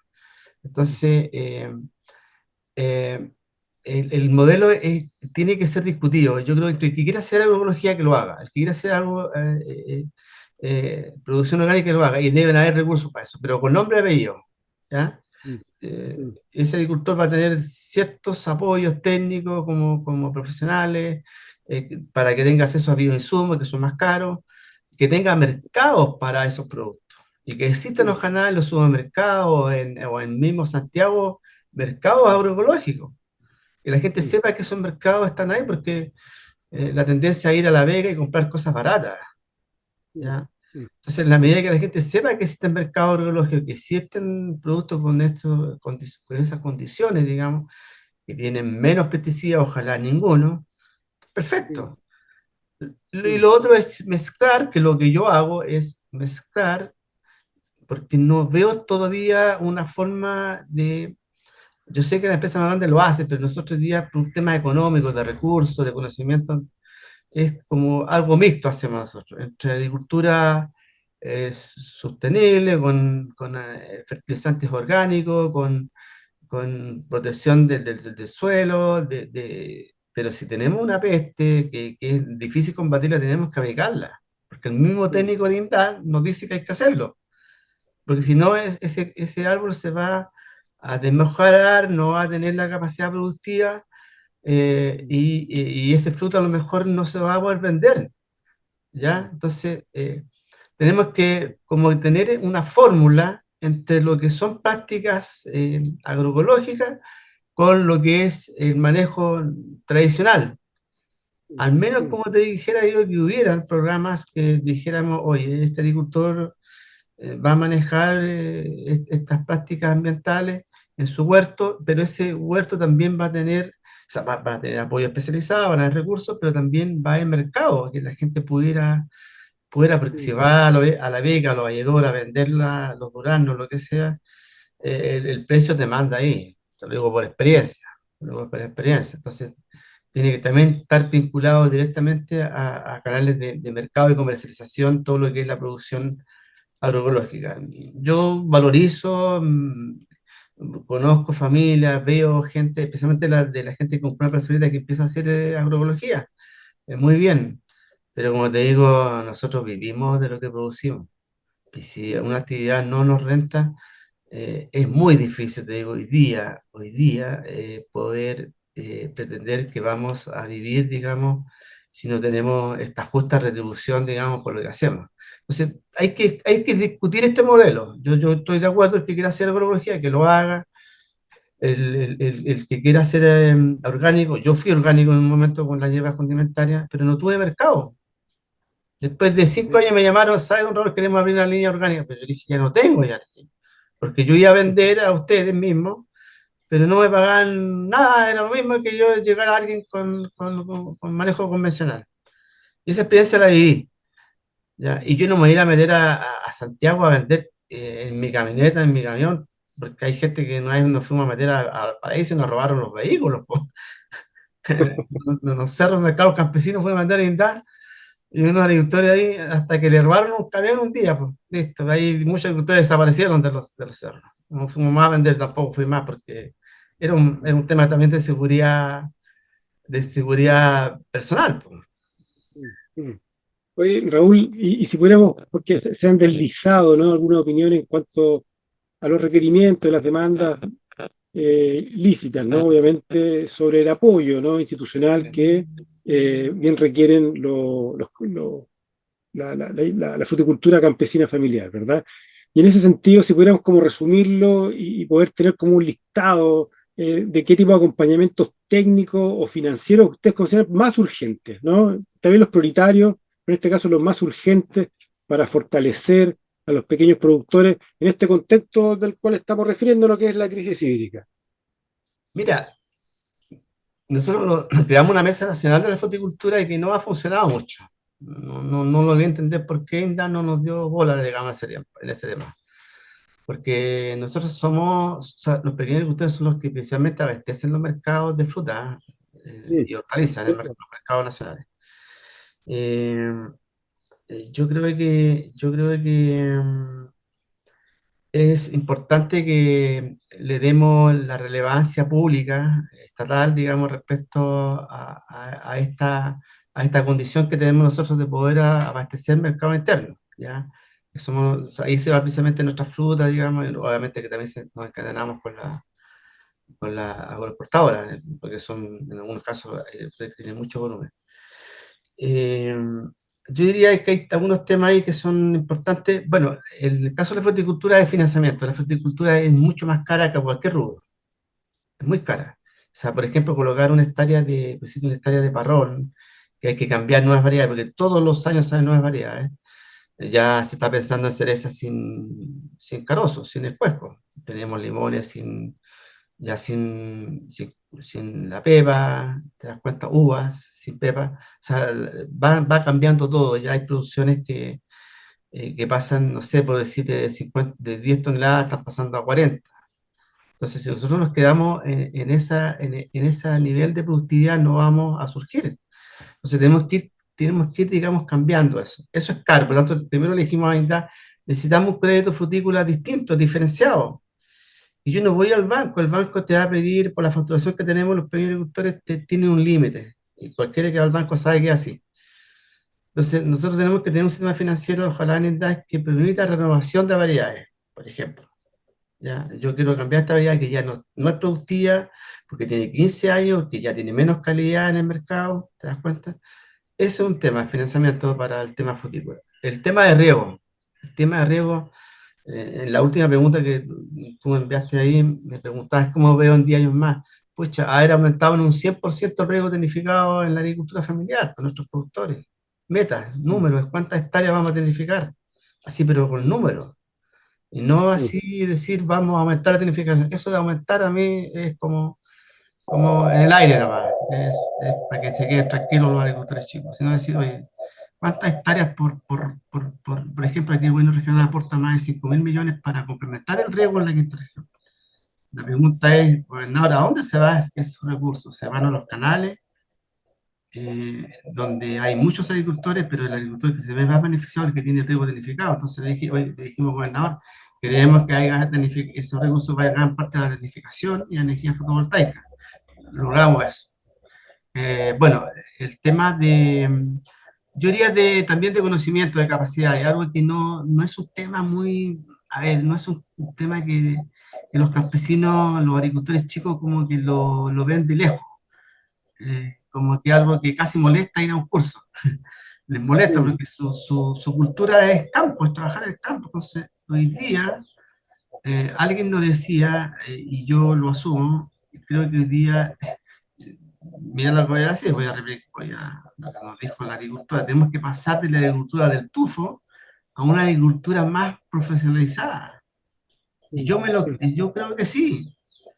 Entonces, eh, el modelo tiene que ser discutido. Yo creo que el que quiera hacer agroecología que lo haga, el que quiera hacer algo, producción orgánica que lo haga, y deben haber recursos para eso, pero con nombre y apellido, ¿ya? mm, mm, Ese agricultor va a tener ciertos apoyos técnicos como profesionales, para que tenga acceso a bioinsumos que son más caros, que tenga mercados para esos productos y que existan mm, ojalá en los supermercados o en mismo Santiago mercados agroecológicos. Que la gente mm, sepa que esos mercados están ahí porque la tendencia a ir a La Vega y comprar cosas baratas, mm, ¿ya? mm, Entonces, en la medida que la gente sepa que existen mercados agroecológicos, que existen productos con esas condiciones, digamos, que tienen menos pesticidas, ojalá ninguno, mm, perfecto. Y mm, lo otro es mezclar, que lo que yo hago es mezclar, porque no veo todavía una forma yo sé que la empresa más grande lo hace, pero nosotros hoy día, por un tema económico, de recursos, de conocimiento, es como algo mixto hacemos nosotros, entre agricultura sostenible, con fertilizantes orgánicos, con protección del suelo, pero si tenemos una peste que es difícil combatirla, tenemos que aplicarla, porque el mismo Mm, técnico de INDAR nos dice que hay que hacerlo, porque si no, ese árbol se va a desmejorar, no va a tener la capacidad productiva mm, y ese fruto a lo mejor no se va a poder vender, ¿ya? mm, Entonces, tenemos que como tener una fórmula entre lo que son prácticas agroecológicas con lo que es el manejo tradicional. Al menos, mm, como te dijera yo, que hubieran programas que dijéramos, oye, este agricultor va a manejar estas prácticas ambientales en su huerto, pero ese huerto también va a tener, o sea, va a tener apoyo especializado, van a tener recursos, pero también va a haber mercado, que la gente pudiera porque si mm, va a la Vega, a la Valledora, a vender los duranos, lo que sea, el precio te manda ahí. Te lo digo por experiencia. Te lo digo por experiencia. Entonces, tiene que también estar vinculado directamente a canales de mercado y comercialización, todo lo que es la producción agroecológica. Yo valorizo, conozco familias, veo gente, especialmente de la gente con una personalidad que empieza a hacer agroecología. Muy bien, pero como te digo, nosotros vivimos de lo que producimos. Y si una actividad no nos renta, es muy difícil, te digo, hoy día poder pretender que vamos a vivir, digamos, si no tenemos esta justa retribución, digamos, por lo que hacemos. Entonces, hay que discutir este modelo. Yo estoy de acuerdo, el que quiera hacer agroecología, que lo haga, el que quiera hacer orgánico, yo fui orgánico en un momento con las hierbas condimentarias, pero no tuve mercado. Después de 5 años me llamaron, ¿sabe, don Robert? Queremos abrir una línea orgánica, pero yo dije, ya no tengo ya, porque yo iba a vender a ustedes mismos, pero no me pagaban nada, era lo mismo que yo llegar a alguien con manejo convencional. Y esa experiencia la viví, ¿ya? Y yo no me iba a meter a Santiago a vender en mi camioneta, en mi camión, porque hay gente que una vez nos fuimos a meter al paraíso y nos robaron los vehículos, po. Los cerros, mercados campesinos fuimos a vender y unos agricultores ahí, hasta que le robaron un camión un día, pues, listo. Ahí muchos agricultores desaparecieron de los cerros. No fuimos más a vender, tampoco fui más, porque era un tema también de seguridad personal, pues. mm, mm. Oye, Raúl, y si pudiéramos, porque se han deslizado, ¿no? Alguna opinión en cuanto a los requerimientos, las demandas lícitas, ¿no? Obviamente sobre el apoyo, ¿no? Institucional que bien requieren la fruticultura campesina familiar, ¿verdad? Y en ese sentido, si pudiéramos como resumirlo y poder tener como un listado de qué tipo de acompañamientos técnicos o financieros ustedes consideran más urgentes, ¿no? También los prioritarios, pero en este caso los más urgentes para fortalecer a los pequeños productores en este contexto del cual estamos refiriendo, lo que es la crisis hídrica. Mira, nosotros creamos una mesa nacional de la fruticultura y que no ha funcionado mucho. No logré entender por qué INDA no nos dio bola, digamos, en ese tema. Porque nosotros somos, o sea, los pequeños agricultores son los que principalmente abastecen los mercados de fruta Mm, y hortalizas en cierto. los mercados nacionales. Eh, yo creo que es importante que le demos la relevancia pública, estatal, digamos, respecto a esta condición que tenemos nosotros de poder abastecer el mercado interno, ¿ya? O sea, ahí se va precisamente nuestra fruta, digamos, y obviamente que también nos encadenamos con la agroexportadora, porque en algunos casos tienen mucho volumen. Eh, yo diría que hay algunos temas ahí que son importantes. Bueno, el caso de la fruticultura es financiamiento. La fruticultura es mucho más cara que cualquier rubro. Es muy cara. O sea, por ejemplo, colocar una hectárea de parrón, que hay que cambiar nuevas variedades, porque todos los años salen nuevas variedades. Ya se está pensando en cerezas sin carozo, sin el cuesco. Tenemos limones sin la pepa, te das cuenta, uvas sin pepa, o sea, va cambiando todo, ya hay producciones que pasan, no sé, por decirte, de 10 toneladas, están pasando a 40. Entonces, si nosotros nos quedamos en ese nivel de productividad, no vamos a surgir. Entonces, tenemos que ir, digamos, cambiando eso. Eso es caro, por lo tanto, primero le dijimos a Indra, necesitamos un crédito frutícola distinto, diferenciado. Y yo no voy al banco, el banco te va a pedir, por la facturación que tenemos, los pequeños agricultores tienen un límite. Y cualquiera que va al banco sabe que es así. Entonces, nosotros tenemos que tener un sistema financiero, ojalá en Indra, que permita renovación de variedades, por ejemplo. ¿Ya? Yo quiero cambiar esta variedad que ya no es productiva, porque tiene 15 años, que ya tiene menos calidad en el mercado, ¿te das cuenta? Ese es un tema, el financiamiento para el tema frutícola. El tema de riego, en la última pregunta que tú me enviaste ahí, me preguntabas cómo veo en 10 años más. Pucha, haber aumentado en un 100% el riego tecnificado en la agricultura familiar, con nuestros productores. Metas, mm, números, cuántas hectáreas vamos a tecnificar. Así, pero con números. Y no mm, así decir vamos a aumentar la tecnificación. Eso de aumentar a mí es como en el aire nomás. Es para que se queden tranquilos los agricultores chicos. Sino decir, oye, ¿cuántas hectáreas por ejemplo, aquí el gobierno regional aporta más de 5.000 millones para complementar el riego en la quinta región? La pregunta es, gobernador, ¿a dónde se van esos recursos? ¿Se van a los canales, donde hay muchos agricultores, pero el agricultor que se ve más beneficiado es el que tiene el riego tecnificado? Entonces le dijimos, gobernador, queremos que haya esos recursos vayan parte de la tecnificación y a energía fotovoltaica. Logramos eso. Bueno, el tema yo diría también de conocimiento, de capacidad, es algo que no es un tema muy, a ver, no es un tema que los campesinos, los agricultores chicos como que lo ven de lejos, como que algo que casi molesta ir a un curso, les molesta mm, porque su cultura es campo, es trabajar en el campo. Entonces, hoy día, alguien nos decía, y yo lo asumo, creo que hoy día, mira lo que voy a decir, voy a repetir, lo que nos dijo la agricultura, tenemos que pasar de la agricultura del tufo a una agricultura más profesionalizada. Y mm, mm, yo creo que sí.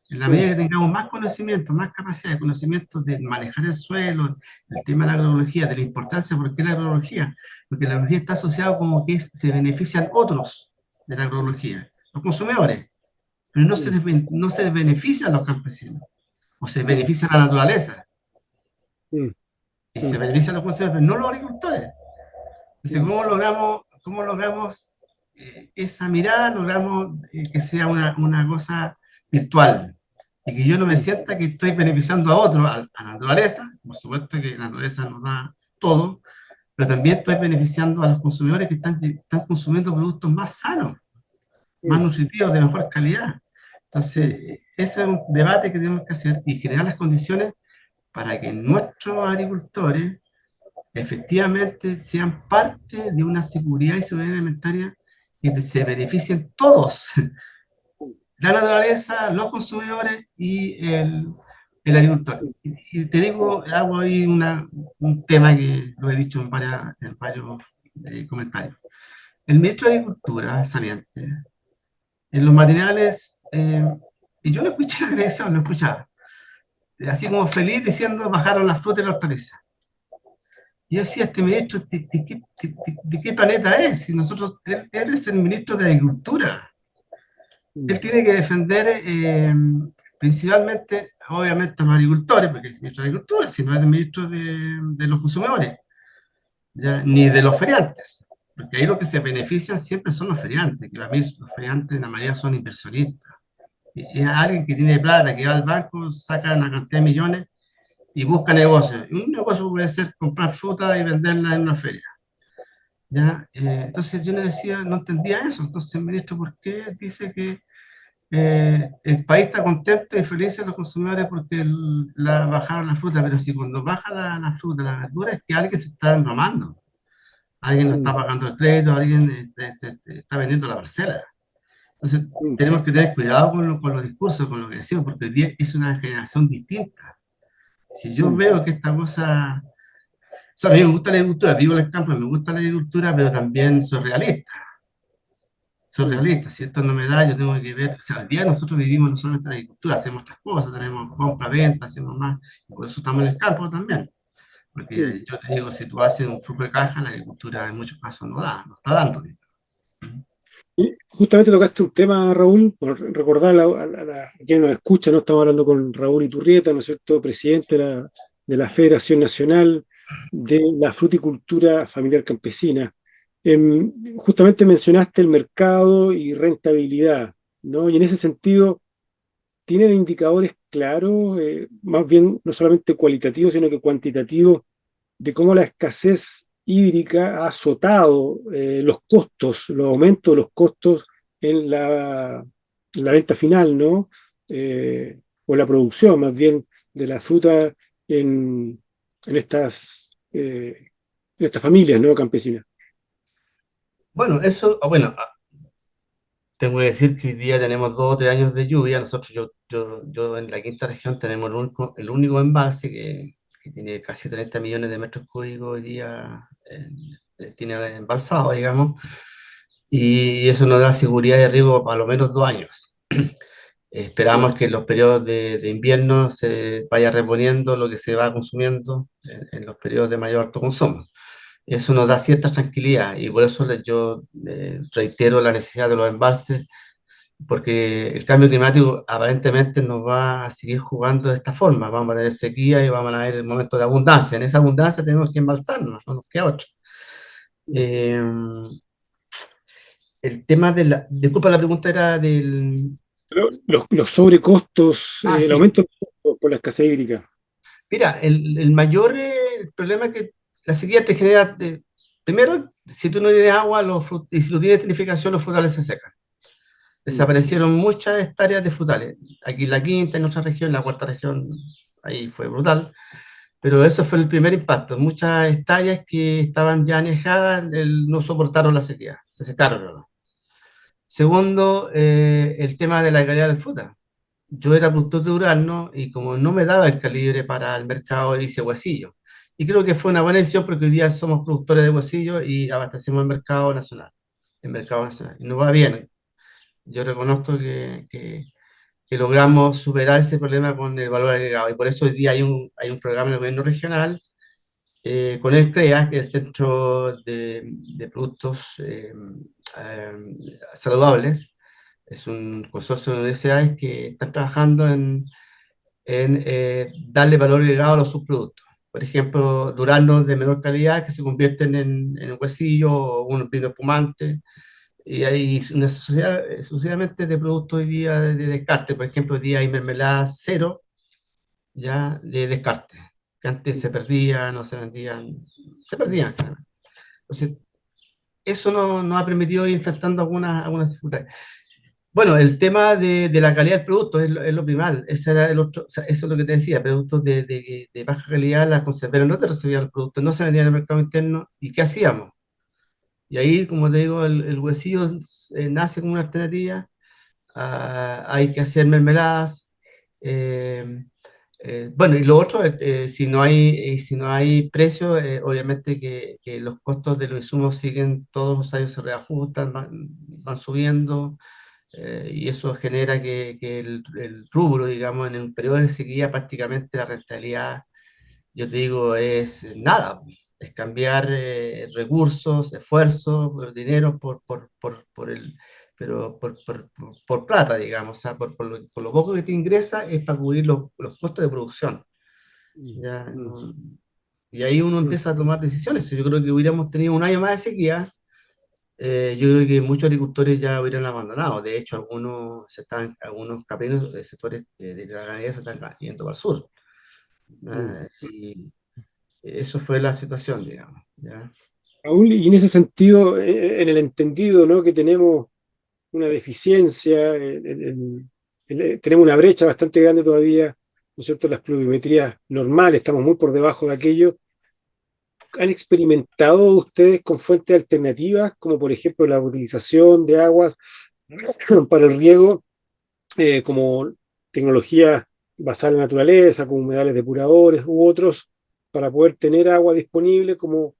En la medida mm, que tengamos más conocimiento, más capacidad de conocimiento de manejar el suelo, el tema de la agroecología, de la importancia, ¿por qué la agroecología? Porque la agroecología está asociada como que se benefician otros de la agroecología, los consumidores, pero mm, no se benefician los campesinos, o se mm, beneficia la naturaleza, mm, y se mm, benefician los consumidores, pero no los agricultores. Entonces, mm, ¿cómo logramos esa mirada? Logramos que sea una cosa virtual y que yo no me mm, sienta que estoy beneficiando a otro, a la naturaleza, por supuesto que la naturaleza nos da todo, pero también estoy beneficiando a los consumidores que están consumiendo productos más sanos, más mm, nutritivos, de mejor calidad. mm, Entonces, ese es un debate que tenemos que hacer y generar las condiciones para que nuestros agricultores efectivamente sean parte de una seguridad y seguridad alimentaria que se beneficien todos, la naturaleza, los consumidores y el agricultor. Y te digo, hago ahí un tema que lo he dicho en varios comentarios. El ministro de Agricultura, saliente, en los matinales, y yo lo escuché en la televisión, lo escuchaba, así como feliz diciendo bajaron las frutas y las hortalizas. Y yo decía, este ministro, ¿de qué planeta es? Si él es el ministro de Agricultura. mm, Él tiene que defender principalmente, obviamente, a los agricultores, porque es ministro de Agricultura, sino es el ministro de los consumidores, ¿ya? Ni de los feriantes. Porque ahí lo que se benefician siempre son los feriantes, que para mí los feriantes en la mayoría son inversionistas. Y es alguien que tiene plata, que va al banco, saca una cantidad de millones y busca negocios. Y un negocio puede ser comprar fruta y venderla en una feria. ¿Ya? Entonces yo le decía, no entendía eso. Entonces, ministro, ¿por qué dice que el país está contento y feliz los consumidores porque bajaron la fruta? Pero si cuando baja la fruta, la verdura, es que alguien se está embromando, alguien no está mm, pagando el crédito, alguien está vendiendo la parcela. Entonces mm, tenemos que tener cuidado con los discursos, con lo que decimos, porque hoy día es una generación distinta. Si yo mm, veo que esta cosa, o sea, a mí me gusta la agricultura, vivo en el campo, me gusta la agricultura, pero también soy mm, realista. Si esto no me da, yo tengo que ver, o sea, hoy día nosotros vivimos no solamente la agricultura, hacemos otras cosas, tenemos compra, venta, hacemos más, y por eso estamos en el campo también. mm. Porque yo te digo, si tú haces un flujo de caja, la agricultura en muchos casos no da, no está dando. Y justamente tocaste un tema, Raúl, por recordar a quienes nos escuchan, ¿no? Estamos hablando con Raúl Iturrieta, ¿no es cierto?, presidente de la Federación Nacional de la Fruticultura Familiar Campesina. Justamente mencionaste el mercado y rentabilidad, ¿no? Y en ese sentido, ¿tienen indicadores claros, más bien no solamente cualitativos, sino que cuantitativos, de cómo la escasez hídrica ha azotado los costos, los aumentos de los costos en la venta final, ¿no? O la producción, más bien, de la fruta en, en estas, eh, en estas familias, ¿no? Campesinas. Bueno, eso, bueno, tengo que decir que hoy día tenemos 2 o 3 años de lluvia. Nosotros, yo en la quinta región tenemos el único embalse que tiene casi 30 millones de metros cúbicos hoy día, tiene embalsado, digamos, y eso nos da seguridad de riego para lo menos 2 años. Esperamos que en los periodos de invierno se vaya reponiendo lo que se va consumiendo en los periodos de mayor alto consumo. Eso nos da cierta tranquilidad y por eso yo reitero la necesidad de los embalses, porque el cambio climático aparentemente nos va a seguir jugando de esta forma. Vamos a tener sequía y vamos a tener momentos de abundancia. En esa abundancia tenemos que embalsarnos, no nos queda otra. Eh, el tema de la... Disculpa, la pregunta era del... Pero los sobrecostos, Ah, el sí. aumento de costos por la escasez hídrica. Mira, el mayor problema que la sequía te genera, primero, si tú no tienes agua y si no tienes tecnificación, los frutales se secan. Mm, Desaparecieron muchas hectáreas de frutales. Aquí en la quinta, en otra región, en la cuarta región, ahí fue brutal. Pero eso fue el primer impacto. Muchas hectáreas que estaban ya anejadas no soportaron la sequía, se secaron, ¿no? Segundo, el tema de la calidad del fruta. Yo era productor de durazno y como no me daba el calibre para el mercado, hice huesillo. Y creo que fue una buena decisión porque hoy día somos productores de huesillo y abastecemos el mercado nacional. El mercado nacional. Y nos va bien. Yo reconozco que logramos superar ese problema con el valor agregado. Y por eso hoy día hay un programa en el gobierno regional con el CREA, que es el Centro de Productos eh, Saludables. Es un consorcio de universidades que están trabajando en darle valor agregado a los subproductos. Por ejemplo, duranos de menor calidad que se convierten en un huesillo o un vino espumante. Y hay una sociedad sucesivamente de productos hoy día de descarte. Por ejemplo, hoy día hay mermelada cero ya de descarte, que antes mm, se perdían, no se vendían, se perdían. Entonces, eso nos ha permitido ir enfrentando algunas dificultades. Bueno, el tema de la calidad del producto es lo primal. Ese era el otro, o sea, eso es lo que te decía, productos de baja calidad, las conserveras no te recibían los productos, no se vendían en el mercado interno. ¿Y qué hacíamos? Y ahí, como te digo, el huesillo nace como una alternativa. Hay que hacer mermeladas. eh, bueno, y lo otro, si no hay precio, obviamente que los costos de los insumos siguen, todos los años se reajustan, van subiendo, y eso genera que el rubro, digamos, en un periodo de sequía prácticamente la rentabilidad, yo te digo, es nada. Es cambiar recursos, esfuerzos, dinero por plata, digamos. O sea, por lo poco que te ingresa es para cubrir los costos de producción. mm, ¿Ya? mm, Y ahí uno mm, empieza a tomar decisiones. Yo creo que hubiéramos tenido un año más de sequía, yo creo que muchos agricultores ya hubieran abandonado. De hecho, algunos caprinos de sectores de la ganadería se están yendo para el sur. mm. Y eso fue la situación, digamos. ¿Ya? Raúl, y en ese sentido, en el entendido, ¿no?, que tenemos una deficiencia, tenemos una brecha bastante grande todavía, ¿no es cierto?, las pluviometrías normales, estamos muy por debajo de aquello. ¿Han experimentado ustedes con fuentes alternativas, como por ejemplo la utilización de aguas para el riego, como tecnologías basadas en la naturaleza, como humedales depuradores u otros, para poder tener agua disponible como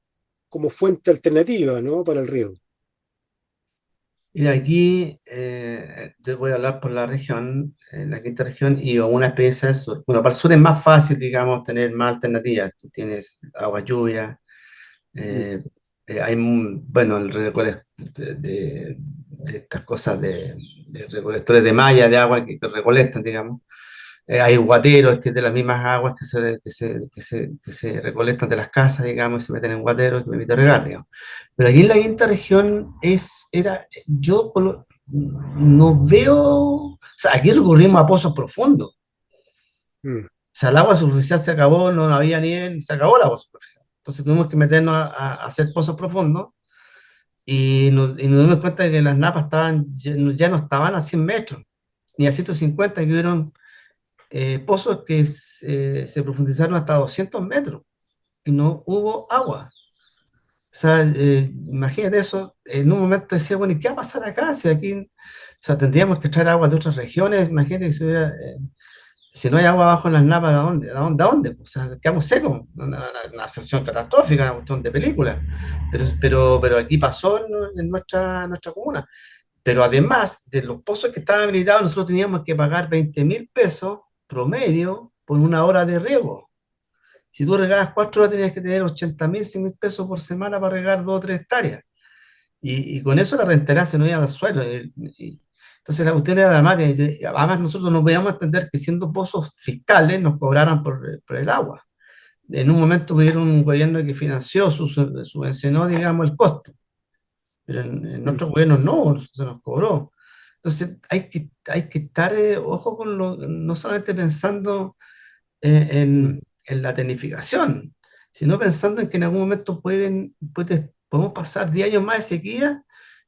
fuente alternativa, ¿no?, para el riego? Mira, aquí yo voy a hablar por la región, la quinta región, y una experiencia del sur. Bueno, para el sur es más fácil, digamos, tener más alternativas. Tú tienes agua lluvia, Mm, hay, bueno, el recolector de estas cosas de recolectores de malla, de agua que recolectan, digamos. Hay guateros, que es de las mismas aguas que se recolectan de las casas, digamos, y se meten en guateros que permite regar, digamos. Pero aquí en la quinta región yo no veo, o sea, aquí recurrimos a pozos profundos. mm, O sea, el agua superficial se acabó, no había nivel, se acabó el agua superficial. Entonces tuvimos que meternos a hacer pozos profundos y nos dimos cuenta de que las napas ya no estaban a 100 metros, ni a 150, que hubieron pozos que se profundizaron hasta 200 metros y no hubo agua. O sea, imagínate eso, en un momento decía, bueno, ¿y qué va a pasar acá? Si aquí, o sea, tendríamos que traer agua de otras regiones, imagínate que si no hay agua abajo en las napas, ¿de dónde? ¿De dónde? O sea, quedamos secos, una situación catastrófica, una cuestión de película. Pero aquí pasó en nuestra comuna. Pero además de los pozos que estaban habilitados, nosotros teníamos que pagar 20.000 pesos promedio por una hora de riego. Si tú regabas 4 horas, tenías que tener 80.000, 100.000 pesos por semana para regar 2 o 3 hectáreas. Y con eso la rentabilidad se nos iba al suelo. Entonces la cuestión era dramática. Y además nosotros no podíamos entender que siendo pozos fiscales nos cobraran por el agua. En un momento hubieron un gobierno que financió, subvencionó, digamos, el costo, pero en mm, otros gobiernos no, se nos cobró. Entonces hay que estar, ojo con no solamente pensando mm, en la tecnificación, sino pensando en que en algún momento podemos pasar 10 años más de sequía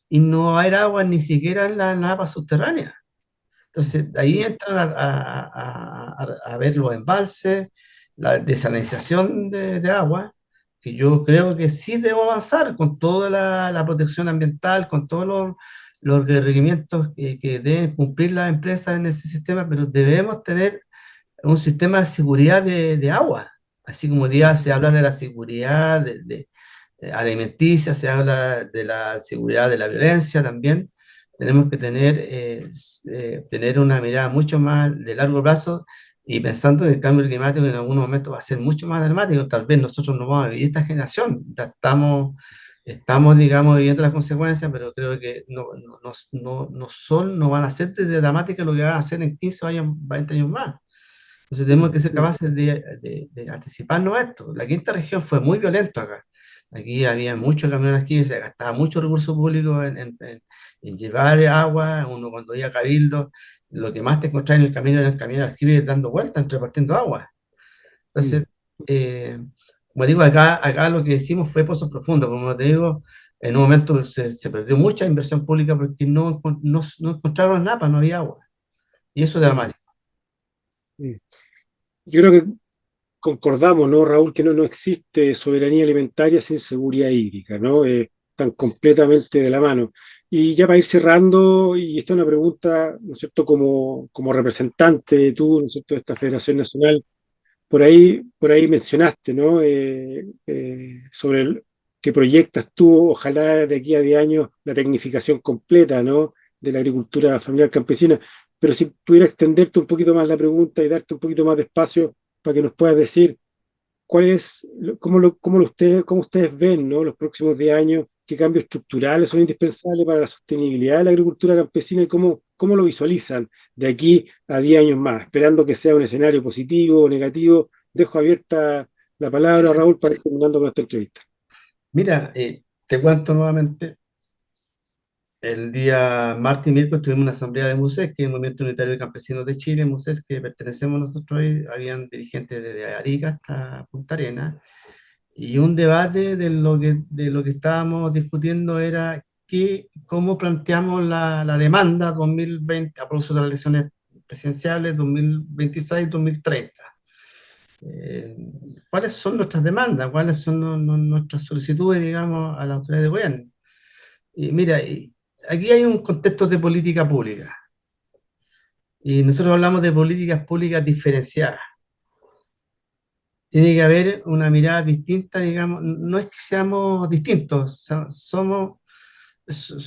y no haber agua ni siquiera en la napa subterránea. Entonces, ahí mm, entran a ver los embalses, la desalinización de agua, que yo creo que sí debo avanzar con toda la protección ambiental, con todos los requerimientos que deben cumplir las empresas en ese sistema, pero debemos tener un sistema de seguridad de agua. Así como hoy día se habla de la seguridad alimenticia, se habla de la seguridad de la violencia también. Tenemos que tener una mirada mucho más de largo plazo y pensando en el cambio climático en algún momento va a ser mucho más dramático. Tal vez nosotros no vamos a vivir esta generación, ya estamos, digamos, viviendo las consecuencias, pero creo que no van a ser de dramáticas lo que van a hacer en 15 años, 20 años más. Entonces tenemos que ser mm, capaces de anticiparnos a esto. La quinta región fue muy violento acá. Aquí había muchos camiones aquí, se gastaba mucho recurso público en llevar agua. Uno cuando iba a Cabildo, lo que más te encontraba en el camino era el camión de aljibe dando vueltas, repartiendo agua. mm, Entonces, como digo, acá lo que hicimos fue pozos profundos. Como te digo, en un momento se perdió mucha inversión pública porque no encontraron nada, no había agua. Y eso es mm, dramático. mm. Yo creo que concordamos, ¿no, Raúl, que no existe soberanía alimentaria sin seguridad hídrica, ¿no? Están completamente de la mano. Y ya para ir cerrando, y esta es una pregunta, ¿no es cierto?, como representante tú, ¿no es cierto?, de esta Federación Nacional, por ahí mencionaste, ¿no? Sobre que proyectas tú, ojalá de aquí a 10 años, la tecnificación completa, ¿no? De la agricultura familiar campesina. Pero si pudiera extenderte un poquito más la pregunta y darte un poquito más de espacio para que nos puedas decir cuál es, cómo ustedes ven, ¿no? Los próximos 10 años, qué cambios estructurales son indispensables para la sostenibilidad de la agricultura campesina y cómo lo visualizan de aquí a 10 años más, esperando que sea un escenario positivo o negativo. Dejo abierta la palabra, Raúl, para ir terminando con esta entrevista. Mira, te cuento nuevamente, el día martes y miércoles tuvimos una asamblea de MUSES, que es el Movimiento Unitario de Campesinos de Chile, MUSES, que pertenecemos nosotros ahí, habían dirigentes desde Arica hasta Punta Arenas, y un debate de lo que estábamos discutiendo era cómo planteamos la demanda 2020 a propósito de las elecciones presidenciales 2026-2030. Eh, ¿Cuáles son nuestras demandas? ¿Cuáles son nuestras solicitudes, digamos, a la autoridad de gobierno? Y mira, aquí hay un contexto de política pública y nosotros hablamos de políticas públicas diferenciadas. Tiene que haber una mirada distinta, digamos, no es que seamos distintos, somos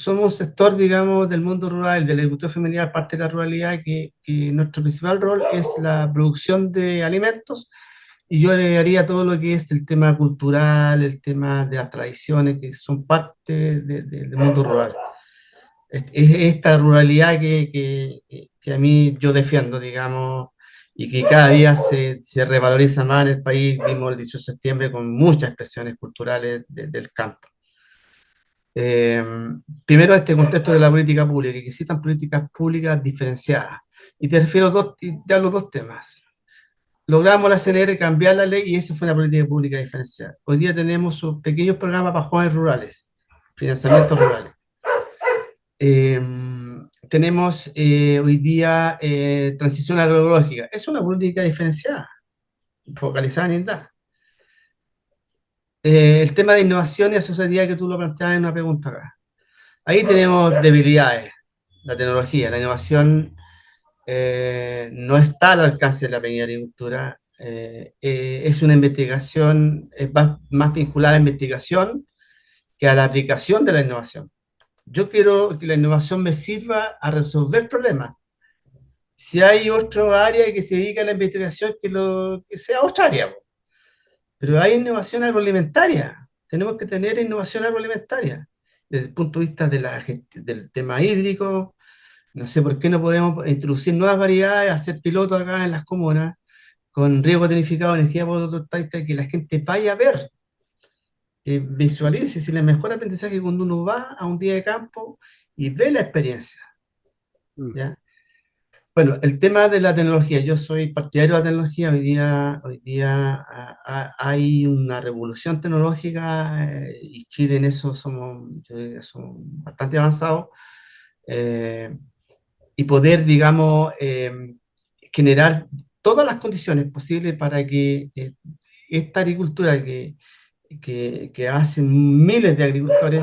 un sector, digamos, del mundo rural, de la agricultura familiar, parte de la ruralidad, que nuestro principal rol es la producción de alimentos, y yo agregaría todo lo que es el tema cultural, el tema de las tradiciones, que son parte del mundo rural. Es esta ruralidad que a mí yo defiendo, digamos, y que cada día se revaloriza más en el país. Vimos el 18 de septiembre con muchas expresiones culturales del campo. Eh, Primero, este contexto de la política pública, que existan políticas públicas diferenciadas. Y te refiero y te hablo dos temas. Logramos la CNR cambiar la ley y esa fue una política pública diferenciada. Hoy día tenemos sus pequeños programas para jóvenes rurales, financiamientos rurales. Eh, Tenemos hoy día transición agroecológica. Es una política diferenciada, focalizada en INDA. El tema de innovación y asociatividad que tú lo planteabas en una pregunta acá. Ahí tenemos debilidades. La tecnología, la innovación no está al alcance de la pequeña agricultura. Es una investigación, es más vinculada a investigación que a la aplicación de la innovación. Yo quiero que la innovación me sirva a resolver problemas. Si hay otra área que se dedica a la investigación, que sea otra área. Pero hay innovación agroalimentaria. Tenemos que tener innovación agroalimentaria. Desde el punto de vista del tema hídrico, no sé por qué no podemos introducir nuevas variedades, hacer pilotos acá en las comunas, con riego tonificado, energía fotovoltaica, que la gente vaya a ver, que visualice si el mejor aprendizaje cuando uno va a un día de campo y ve la experiencia. Mm, ¿Ya? Bueno, el tema de la tecnología, yo soy partidario de la tecnología, hoy día hay una revolución tecnológica y Chile en eso yo diría, somos bastante avanzados eh, y poder, digamos, generar todas las condiciones posibles para que esta agricultura que hacen miles de agricultores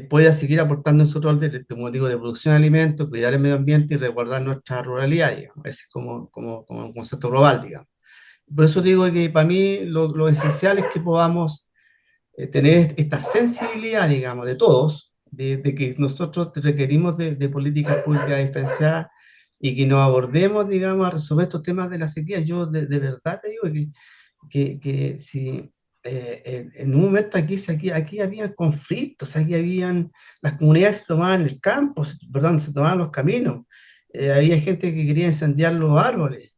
pueda seguir aportando en su rol como digo, de producción de alimentos, cuidar el medio ambiente y resguardar nuestra ruralidad, digamos. Ese es como un concepto global, digamos. Por eso digo que para mí lo esencial es que podamos tener esta sensibilidad, digamos, de todos, de que nosotros requerimos de políticas públicas diferenciadas y que nos abordemos, digamos, a resolver estos temas de la sequía. Yo de verdad te digo que si en un momento aquí había conflictos, aquí habían, las comunidades se tomaban el campo, perdón, se tomaban los caminos, había gente que quería incendiar los árboles.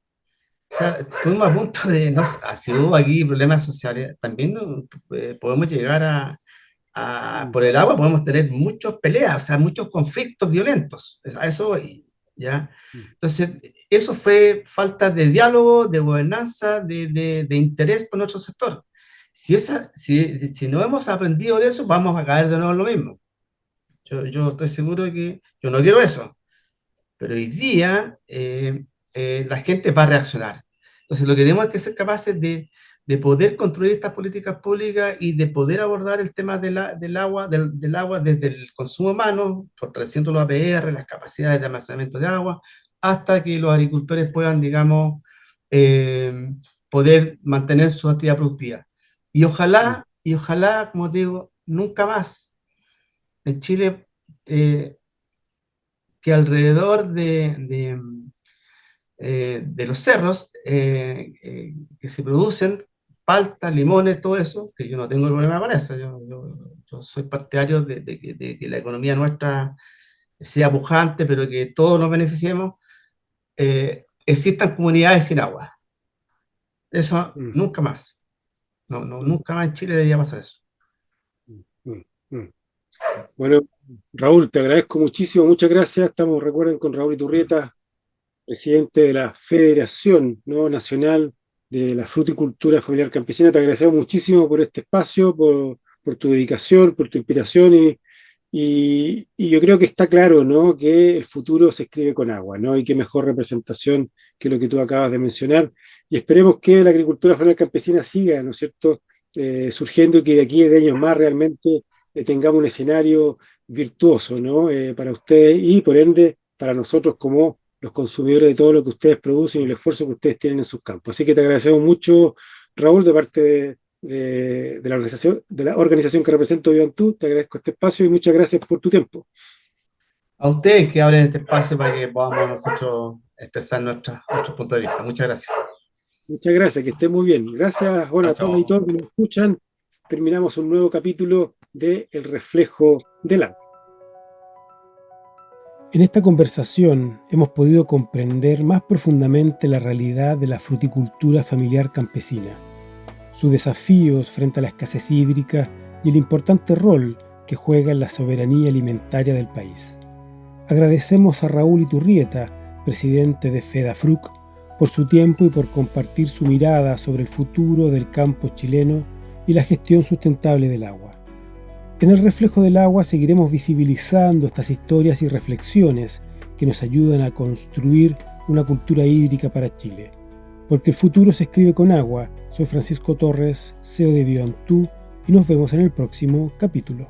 O sea, estuvimos a punto de, no sé, si hubo aquí problemas sociales, también podemos llegar mm, por el agua, podemos tener muchas peleas, o sea, muchos conflictos violentos, a eso voy, ¿ya? mm, Entonces, eso fue falta de diálogo, de gobernanza, de interés por nuestro sector. Si no hemos aprendido de eso, vamos a caer de nuevo en lo mismo. Yo estoy seguro de que yo no quiero eso, pero hoy día la gente va a reaccionar. Entonces, lo que tenemos es que ser capaces de poder construir estas políticas públicas y de poder abordar el tema del agua desde el consumo humano, fortaleciendo los APR, las capacidades de almacenamiento de agua, hasta que los agricultores puedan, digamos, eh, poder mantener su actividad productiva. mm, Y ojalá, como te digo, nunca más en Chile que alrededor de los cerros que se producen, paltas, limones, todo eso, que yo no tengo problema con eso, yo soy partidario de que la economía nuestra sea pujante, pero que todos nos beneficiemos, existan comunidades sin agua. Eso mm, nunca más. No, no, mm, nunca más en Chile debería pasar eso. mm, mm, mm. Bueno, Raúl, te agradezco muchísimo, muchas gracias. Estamos, recuerden, con Raúl Iturrieta, presidente de la Federación, ¿no?, Nacional de la Fruticultura Familiar Campesina. Te agradecemos muchísimo por este espacio, por tu dedicación, por tu inspiración y yo creo que está claro, ¿no?, que el futuro se escribe con agua, ¿no? Y qué mejor representación que lo que tú acabas de mencionar. Y esperemos que la agricultura familiar campesina siga, ¿no es cierto?, surgiendo y que de aquí a 10 años más realmente tengamos un escenario virtuoso, ¿no?, para ustedes y por ende para nosotros como los consumidores de todo lo que ustedes producen y el esfuerzo que ustedes tienen en sus campos. Así que te agradecemos mucho, Raúl, de parte de la organización que represento, Vivantú. Te agradezco este espacio y muchas gracias por tu tiempo. A ustedes que abren este espacio para que podamos nosotros expresar nuestros puntos de vista. Muchas gracias. Muchas gracias, que esté muy bien. Gracias, bueno, Chao, a todas y chao. todos que nos escuchan. Terminamos un nuevo capítulo de El reflejo del agua. En esta conversación hemos podido comprender más profundamente la realidad de la fruticultura familiar campesina, sus desafíos frente a la escasez hídrica y el importante rol que juega en la soberanía alimentaria del país. Agradecemos a Raúl Iturrieta, presidente de FEDAFRUC, por su tiempo y por compartir su mirada sobre el futuro del campo chileno y la gestión sustentable del agua. En el reflejo del agua seguiremos visibilizando estas historias y reflexiones que nos ayudan a construir una cultura hídrica para Chile. Porque el futuro se escribe con agua. Soy Francisco Torres, CEO de Bioantú, y nos vemos en el próximo capítulo.